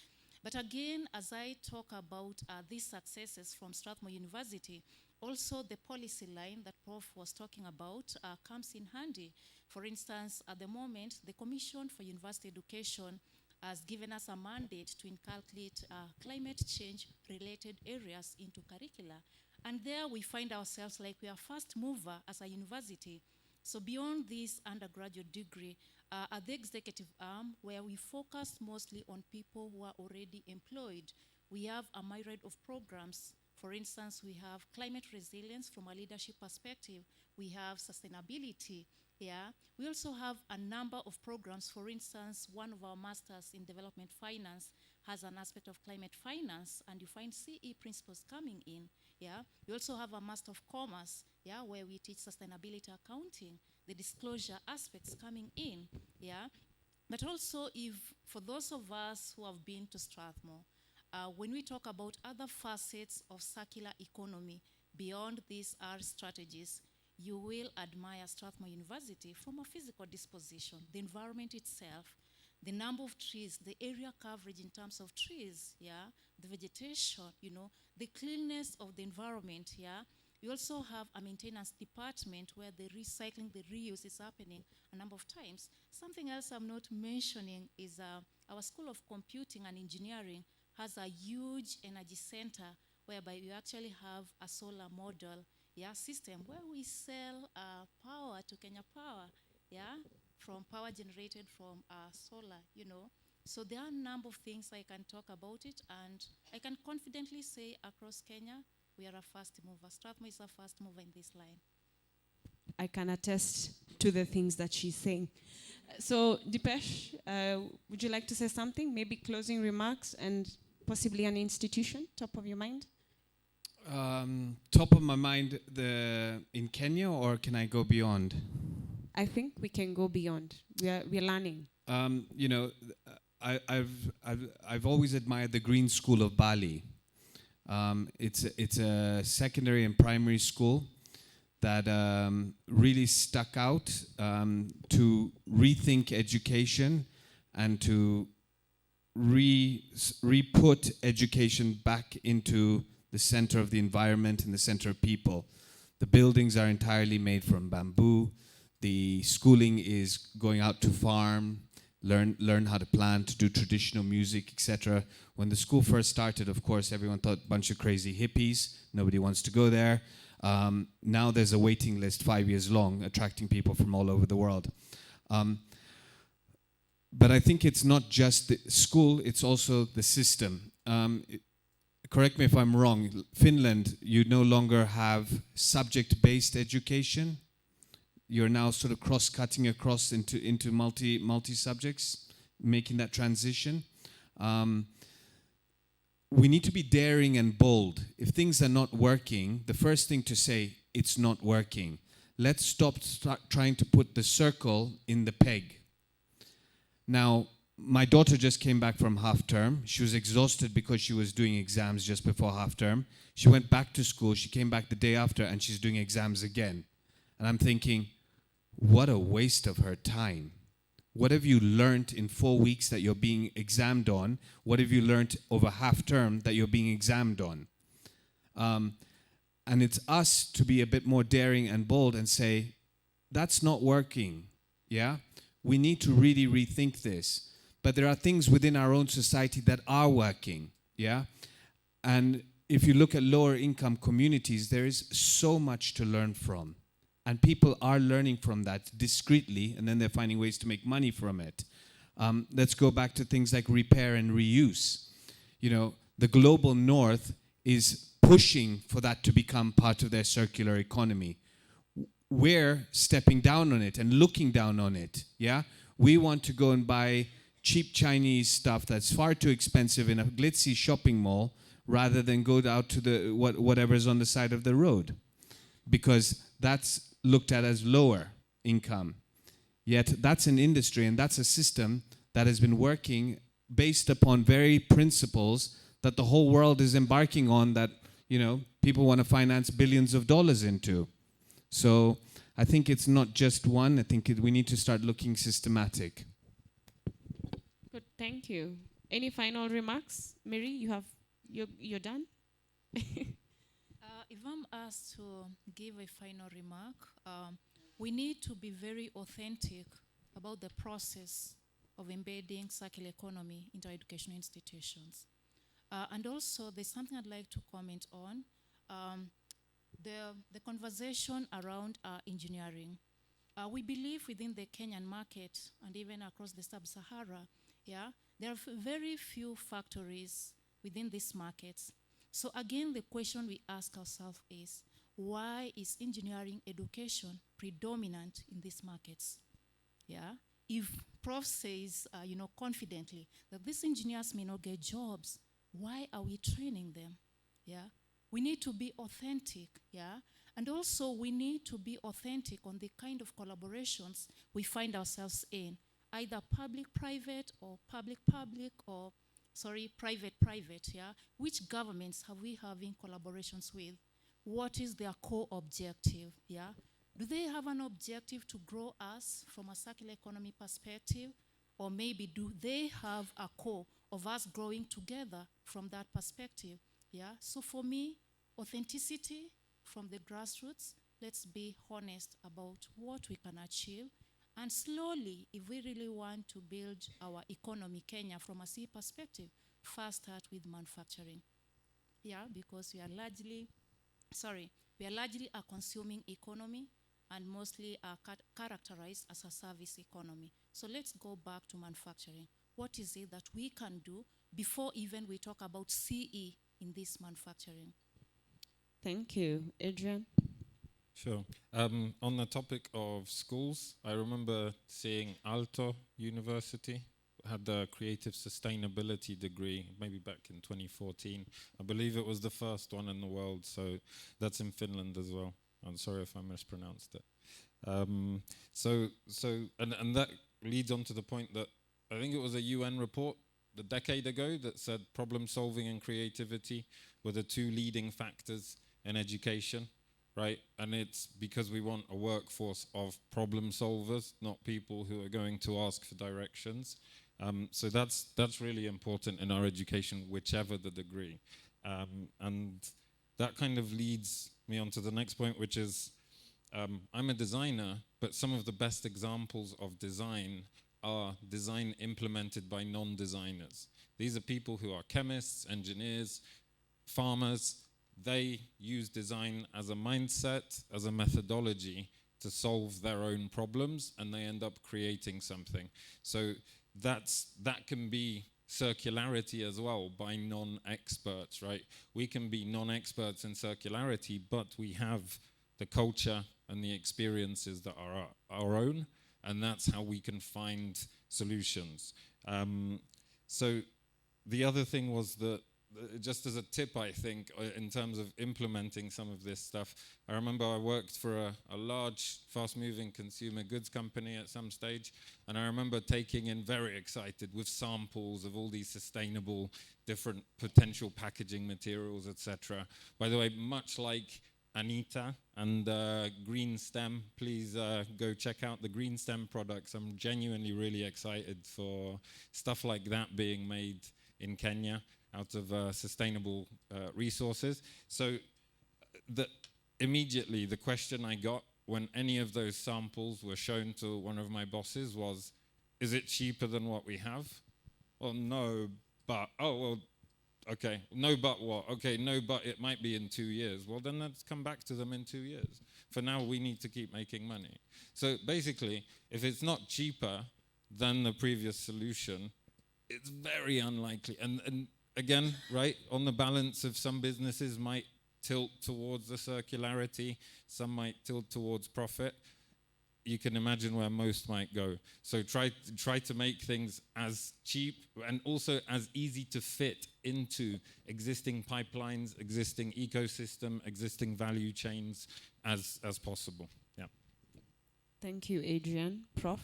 But again, as I talk about these successes from Strathmore University, also the policy line that Prof was talking about comes in handy. For instance, at the moment, the Commission for University Education has given us a mandate to inculcate climate change related areas into curricula. And there we find ourselves like we are first mover as a university. So beyond this undergraduate degree, at the executive arm, where we focus mostly on people who are already employed, we have a myriad of programs. For instance, we have climate resilience from a leadership perspective. We have sustainability. Yeah. We also have a number of programs. For instance, one of our masters in development finance has an aspect of climate finance, and you find CE principles coming in. Yeah. We also have a master of commerce, yeah, where we teach sustainability accounting, the disclosure aspects coming in. Yeah. But also, if for those of us who have been to Strathmore, when we talk about other facets of circular economy beyond these R strategies, you will admire Strathmore University from a physical disposition, the environment itself, the number of trees, the area coverage in terms of trees, yeah, the vegetation, the cleanness of the environment, yeah. We also have a maintenance department where the recycling, the reuse is happening a number of times. Something else I'm not mentioning is our School of Computing and Engineering has a huge energy center whereby we actually have a solar model, yeah, system where we sell power to Kenya Power, yeah, from power generated from solar, So there are a number of things I can talk about it, and I can confidently say across Kenya, we are a fast mover. Strathmore is a fast mover in this line. I can attest to the things that she's saying. So, Dipesh, would you like to say something? Maybe closing remarks and possibly an institution, top of your mind? Top of my mind, in Kenya, or can I go beyond? I think we can go beyond. We're learning. I've always admired the Green School of Bali. It's a secondary and primary school that really stuck out to rethink education and to re-put education back into the center of the environment and the center of people. The buildings are entirely made from bamboo. The schooling is going out to farm, learn how to plant, do traditional music, etc. When the school first started, of course, everyone thought a bunch of crazy hippies. Nobody wants to go there. Now there's a waiting list 5 years long, attracting people from all over the world. But I think it's not just the school, it's also the system. Correct me if I'm wrong, Finland, you no longer have subject-based education. You're now sort of cross-cutting across into multi-subjects, making that transition. We need to be daring and bold. If things are not working, the first thing to say, it's not working. Let's start trying to put the circle in the peg. Now, my daughter just came back from half term. She was exhausted because she was doing exams just before half term. She went back to school. She came back the day after and she's doing exams again. And I'm thinking, what a waste of her time. What have you learned in 4 weeks that you're being examined on? What have you learned over half term that you're being examined on? And it's us to be a bit more daring and bold and say, that's not working, yeah? We need to really rethink this. but there are things within our own society that are working, yeah? And if you look at lower income communities, there is so much to learn from. And people are learning from that discreetly, and then they're finding ways to make money from it. Let's go back to things like repair and reuse. You know, the global north is pushing for that to become part of their circular economy. We're stepping down on it and looking down on it, yeah? We want to go and buy cheap Chinese stuff that's far too expensive in a glitzy shopping mall rather than go out to the whatever's on the side of the road, because that's looked at as lower income. Yet that's an industry and that's a system that has been working based upon very principles that the whole world is embarking on, that, you know, people want to finance billions of dollars into. So I think it's not just one. I think we need to start looking systematic. Good, thank you. Any final remarks? Mary, you're done? If I'm asked to give a final remark, we need to be very authentic about the process of embedding circular economy into our educational institutions. And also, there's something I'd like to comment on. The conversation around engineering. We believe within the Kenyan market and even across the sub-Sahara, yeah, there are very few factories within these markets. So again, the question we ask ourselves is, why is engineering education predominant in these markets? Yeah, if Prof says, confidently that these engineers may not get jobs, why are we training them? Yeah, we need to be authentic. Yeah, and also we need to be authentic on the kind of collaborations we find ourselves in, either public-private or public-public or private-private, yeah? Which governments have we having collaborations with? What is their core objective, yeah? Do they have an objective to grow us from a circular economy perspective? Or maybe do they have a core of us growing together from that perspective, yeah? So for me, authenticity from the grassroots, let's be honest about what we can achieve. And slowly, if we really want to build our economy, Kenya, from a C perspective, first start with manufacturing. Yeah, because we are largely a consuming economy and mostly are characterized as a service economy. So let's go back to manufacturing. What is it that we can do before even we talk about CE in this manufacturing? Thank you. Adrian? Sure. On the topic of schools, I remember seeing Aalto University had the creative sustainability degree, maybe back in 2014. I believe it was the first one in the world, so that's in Finland as well. I'm sorry if I mispronounced it. And that leads on to the point that I think it was a UN report a decade ago that said problem solving and creativity were the two leading factors in education. Right, and it's because we want a workforce of problem solvers, not people who are going to ask for directions. So that's really important in our education, whichever the degree. And that kind of leads me on to the next point, which is I'm a designer, but some of the best examples of design are design implemented by non-designers. These are people who are chemists, engineers, farmers. They use design as a mindset, as a methodology to solve their own problems, and they end up creating something. So that can be circularity as well by non-experts, right? We can be non-experts in circularity, but we have the culture and the experiences that are our own, and that's how we can find solutions. So the other thing was that, just as a tip, I think, in terms of implementing some of this stuff, I remember I worked for a large, fast-moving consumer goods company at some stage, and I remember taking in, very excited, with samples of all these sustainable, different potential packaging materials, etc. By the way, much like Anita and Green Stem, please go check out the Green Stem products. I'm genuinely really excited for stuff like that being made in Kenya out of sustainable resources. So immediately the question I got when any of those samples were shown to one of my bosses was, is it cheaper than what we have? well, no, but, oh, well, okay, no, but what? Okay, no, but it might be in 2 years. Well, then let's come back to them in 2 years. For now, we need to keep making money. So basically, if it's not cheaper than the previous solution, it's very unlikely. And again, right, on the balance of some businesses might tilt towards the circularity, some might tilt towards profit. You can imagine where most might go. So try to make things as cheap and also as easy to fit into existing pipelines, existing ecosystem, existing value chains as possible. Yeah. Thank you, Adrian. Prof?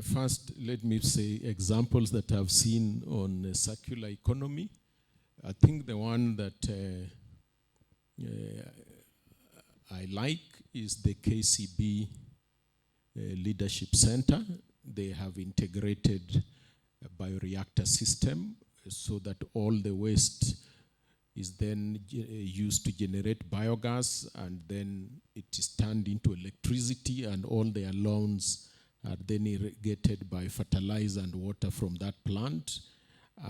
First, let me say examples that I've seen on circular economy. I think the one that I like is the KCB Leadership Center. They have integrated a bioreactor system so that all the waste is then used to generate biogas, and then it is turned into electricity, and all their lawns are then irrigated by fertilizer and water from that plant,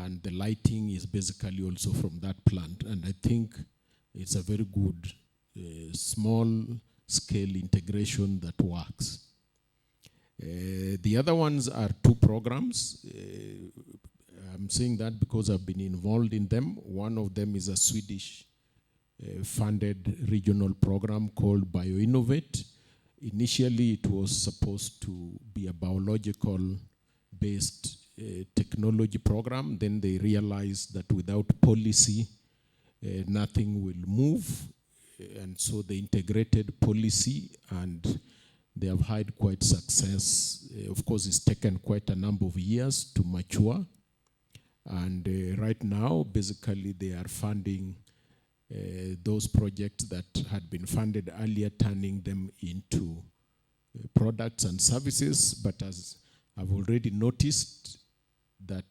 and the lighting is basically also from that plant. And I think it's a very good small-scale integration that works. The other ones are two programs. I'm saying that because I've been involved in them. One of them is a Swedish funded regional program called BioInnovate. Initially, it was supposed to be a biological-based technology program. Then they realized that without policy, nothing will move. And so they integrated policy, and they have had quite success. Of course, it's taken quite a number of years to mature. And right now, basically, they are funding those projects that had been funded earlier, turning them into products and services. But as I've already noticed, that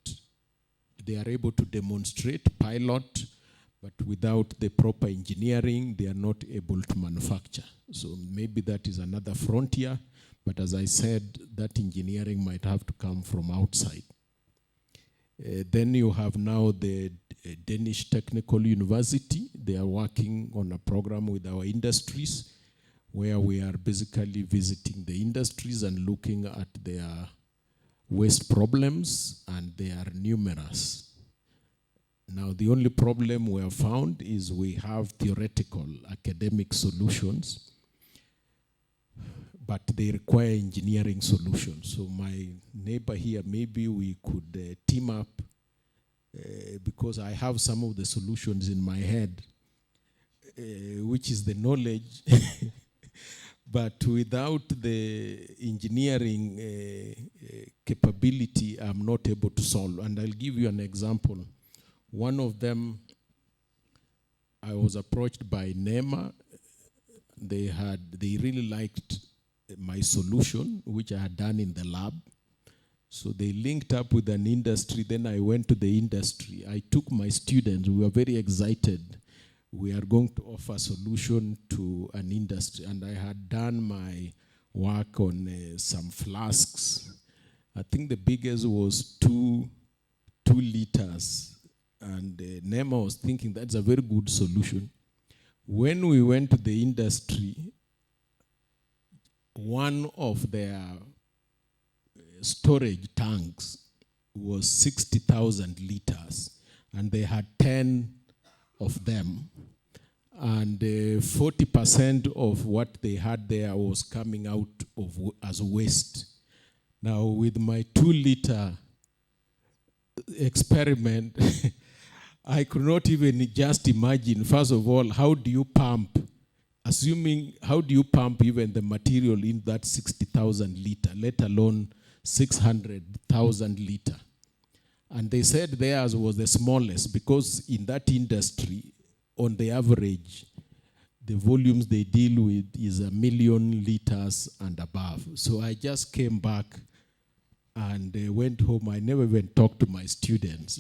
they are able to demonstrate, pilot, but without the proper engineering, they are not able to manufacture. So maybe that is another frontier. But as I said, that engineering might have to come from outside. Then you have now the Danish Technical University. They are working on a program with our industries, where we are basically visiting the industries and looking at their waste problems, and they are numerous. Now, the only problem we have found is we have theoretical academic solutions, but they require engineering solutions. So my neighbor here, maybe we could team up, because I have some of the solutions in my head, which is the knowledge, but without the engineering capability, I'm not able to solve. And I'll give you an example. One of them, I was approached by NEMA. They really liked my solution, which I had done in the lab. So they linked up with an industry. Then I went to the industry. I took my students. We were very excited. We are going to offer a solution to an industry. And I had done my work on some flasks. I think the biggest was 2 liters. And NEMA was thinking that's a very good solution. When we went to the industry, one of their storage tanks was 60,000 liters, and they had 10 of them. And 40% of what they had there was coming out as waste. Now, with my 2-liter experiment, I could not even just imagine, first of all, how do you pump even the material in that 60,000 liter, let alone 600,000 liter. And they said theirs was the smallest, because in that industry, on the average, the volumes they deal with is 1 million liters and above. So I just came back and went home. I never even talked to my students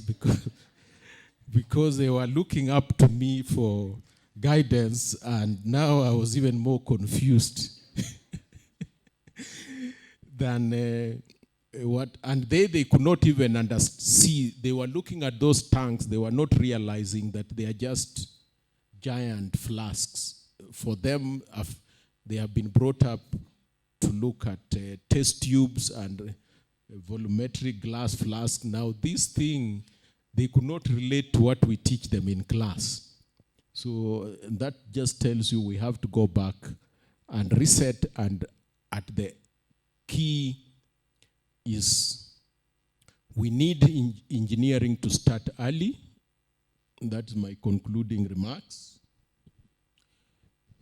because they were looking up to me for guidance, and now I was even more confused than and they could not even see. They were looking at those tanks. They were not realizing that they are just giant flasks. For them, they have been brought up to look at test tubes and volumetric glass flask. Now, this thing, they could not relate to what we teach them in class. So that just tells you we have to go back and reset, and at the key is we need engineering to start early. That's my concluding remarks.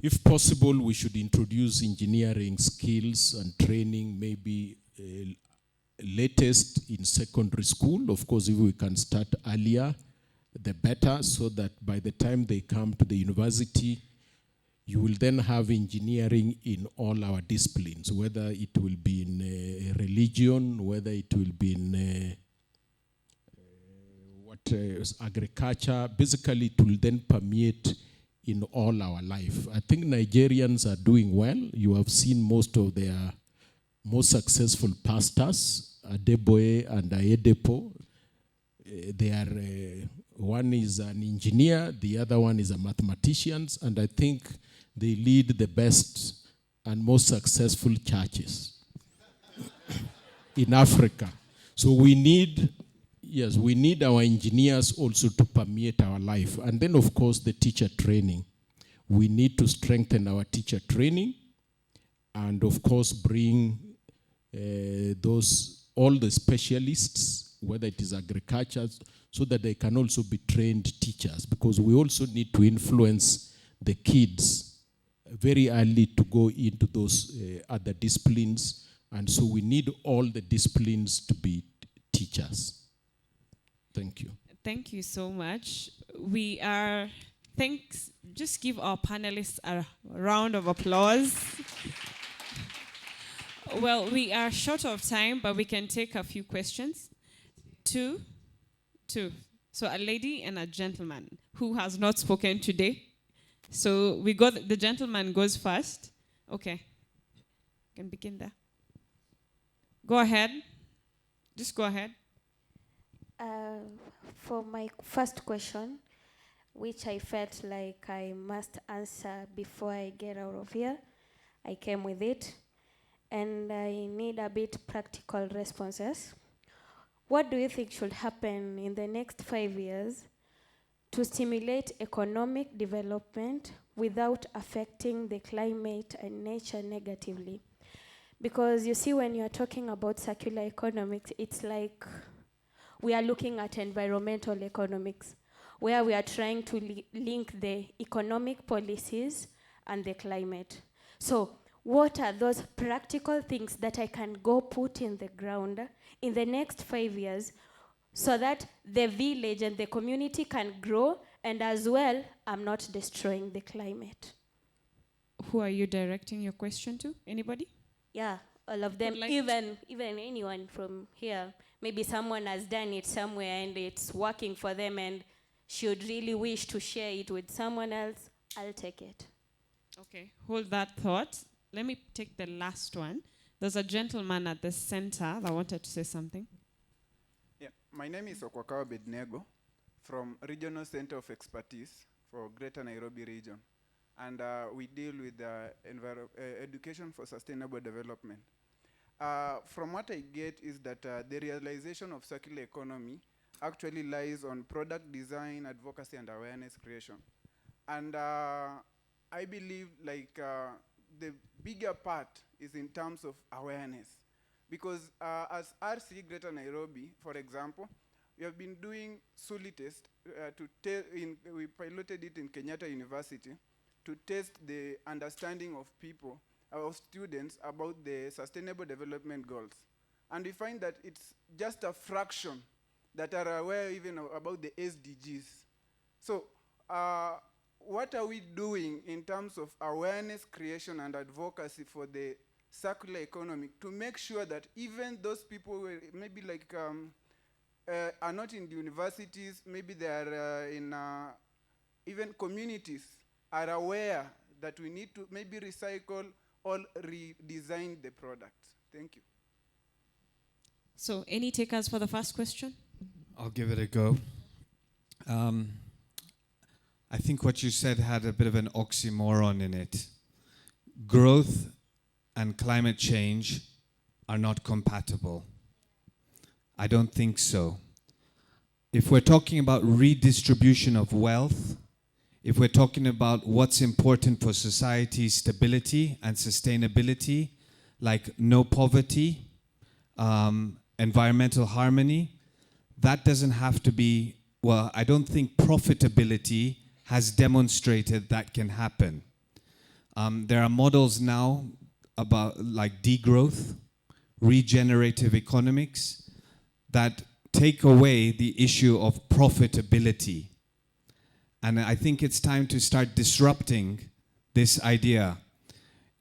If possible, we should introduce engineering skills and training, maybe latest in secondary school. Of course, if we can start earlier, the better, so that by the time they come to the university, you will then have engineering in all our disciplines, whether it will be in religion, whether it will be in agriculture. Basically, it will then permeate in all our life. I think Nigerians are doing well. You have seen most of their most successful pastors, Adeboye and Ayedepo. They are, one is an engineer, the other one is a mathematician, and I think they lead the best and most successful churches in Africa. So we need, yes, we need our engineers also to permeate our life. And then, of course, the teacher training. We need to strengthen our teacher training and, of course, bring all the specialists, whether it is agriculture, so that they can also be trained teachers, because we also need to influence the kids very early to go into those other disciplines. And so we need all the disciplines to be teachers. Thank you. Thank you so much. Thanks. Just give our panelists a round of applause. Well, we are short of time, but we can take a few questions. Two. So a lady and a gentleman who has not spoken today. So the gentleman goes first. Okay. You can begin there. Go ahead. Just go ahead. For my first question, which I felt like I must answer before I get out of here, I came with it, and I need a bit practical responses. What do you think should happen in the next 5 years to stimulate economic development without affecting the climate and nature negatively? Because you see, when you're talking about circular economics, it's like we are looking at environmental economics, where we are trying to link the economic policies and the climate. So what are those practical things that I can go put in the ground in the next 5 years so that the village and the community can grow, and as well, I'm not destroying the climate? Who are you directing your question to? Anybody? Yeah, all of them, even anyone from here. Maybe someone has done it somewhere and it's working for them and should really wish to share it with someone else. I'll take it. Okay, hold that thought. Let me take the last one. There's a gentleman at the center that wanted to say something. Yeah, my name is Okwakawa Bednego from Regional Center of Expertise for Greater Nairobi region. And we deal with education for sustainable development. From what I get is that the realization of circular economy actually lies on product design, advocacy, and awareness creation. And I believe the bigger part is in terms of awareness. Because as RC Greater Nairobi, for example, we have been doing Suli test we piloted it in Kenyatta University to test the understanding of people, of students, about the Sustainable Development Goals. And we find that it's just a fraction that are aware even about the SDGs. So what are we doing in terms of awareness creation and advocacy for the circular economy to make sure that even those people who maybe are not in the universities, maybe they are in even communities, are aware that we need to maybe recycle or redesign the products? Thank you. So any takers for the first question? I'll give it a go. I think what you said had a bit of an oxymoron in it. Growth and climate change are not compatible. I don't think so. If we're talking about redistribution of wealth, if we're talking about what's important for society stability and sustainability, like no poverty, environmental harmony, that doesn't have to be, well, I don't think profitability has demonstrated that can happen. There are models now about like degrowth, regenerative economics, that take away the issue of profitability. And I think it's time to start disrupting this idea.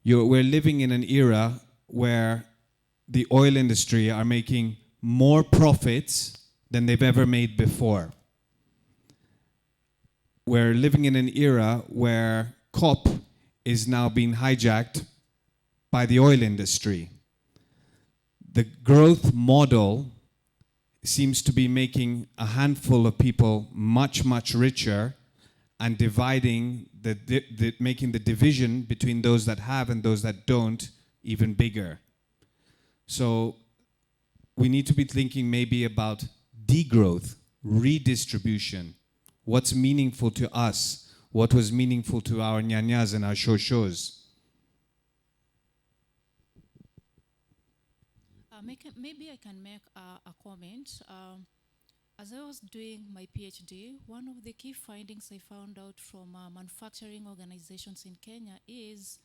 We're living in an era where the oil industry are making more profits than they've ever made before. We're living in an era where COP is now being hijacked by the oil industry. The growth model seems to be making a handful of people much, much richer and dividing, making the division between those that have and those that don't even bigger. So we need to be thinking maybe about degrowth, redistribution, what's meaningful to us, what was meaningful to our nyanyas and our shoshos. Maybe I can make a comment. As I was doing my PhD, one of the key findings I found out from manufacturing organizations in Kenya is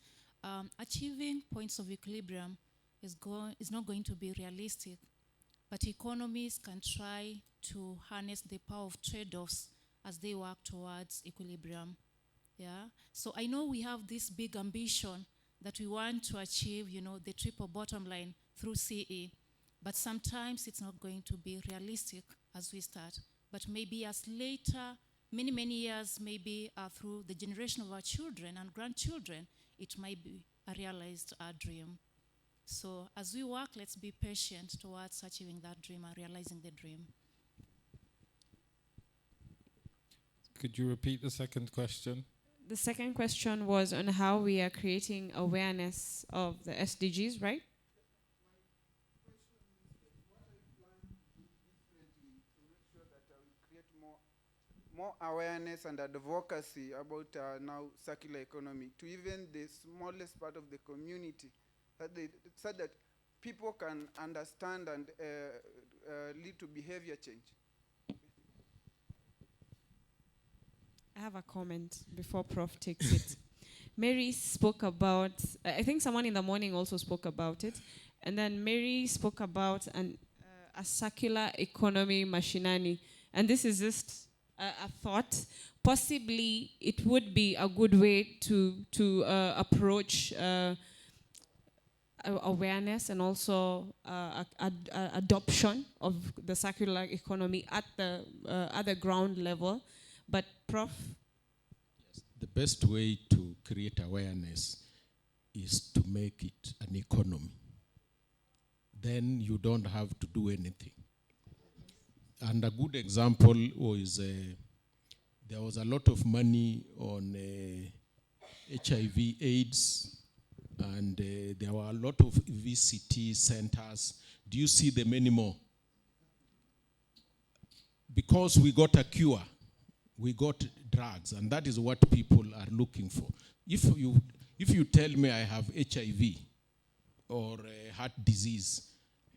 achieving points of equilibrium is not going to be realistic, but economies can try to harness the power of trade-offs as they work towards equilibrium. Yeah. So I know we have this big ambition that we want to achieve, the triple bottom line through CE, but sometimes it's not going to be realistic as we start. But maybe as later, many, many years, maybe through the generation of our children and grandchildren, it might be a realized dream. So as we work, let's be patient towards achieving that dream and realizing the dream. Could you repeat the second question? The second question was on how we are creating awareness of the SDGs, right? More awareness and advocacy about now circular economy to even the smallest part of the community, so that people can understand and lead to behavior change. I have a comment before Prof takes it. Mary spoke about, I think someone in the morning also spoke about it, and then Mary spoke about a circular economy mashinani, and this is just a thought. Possibly it would be a good way to approach awareness and also adoption of the circular economy at the ground level. But Prof? Yes, the best way to create awareness is to make it an economy. Then you don't have to do anything. And a good example was there was a lot of money on HIV/AIDS, and there were a lot of VCT centers. Do you see them anymore? Because we got a cure. We got drugs, and that is what people are looking for. If you tell me I have HIV or heart disease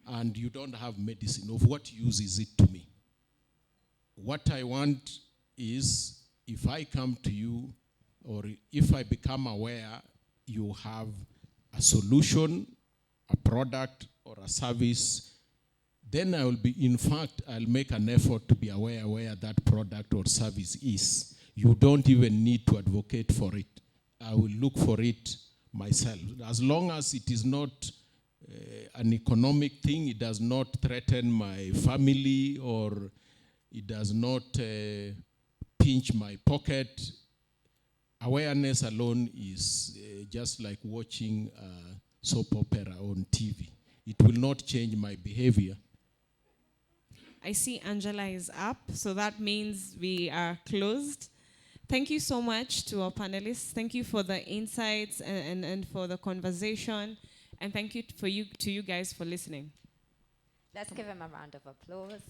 and you don't have medicine, of what use is it to me? What I want is, if I come to you or if I become aware you have a solution, a product or a service, then I will be, in fact, I'll make an effort to be aware where that product or service is. You don't even need to advocate for it. I will look for it myself. As long as it is not an economic thing, it does not threaten my family or it does not pinch my pocket. Awareness alone is just like watching a soap opera on TV. It will not change my behavior. I see Angela is up, so that means we are closed. Thank you so much to our panelists. Thank you for the insights and for the conversation. And thank you to you guys for listening. Let's give him a round of applause.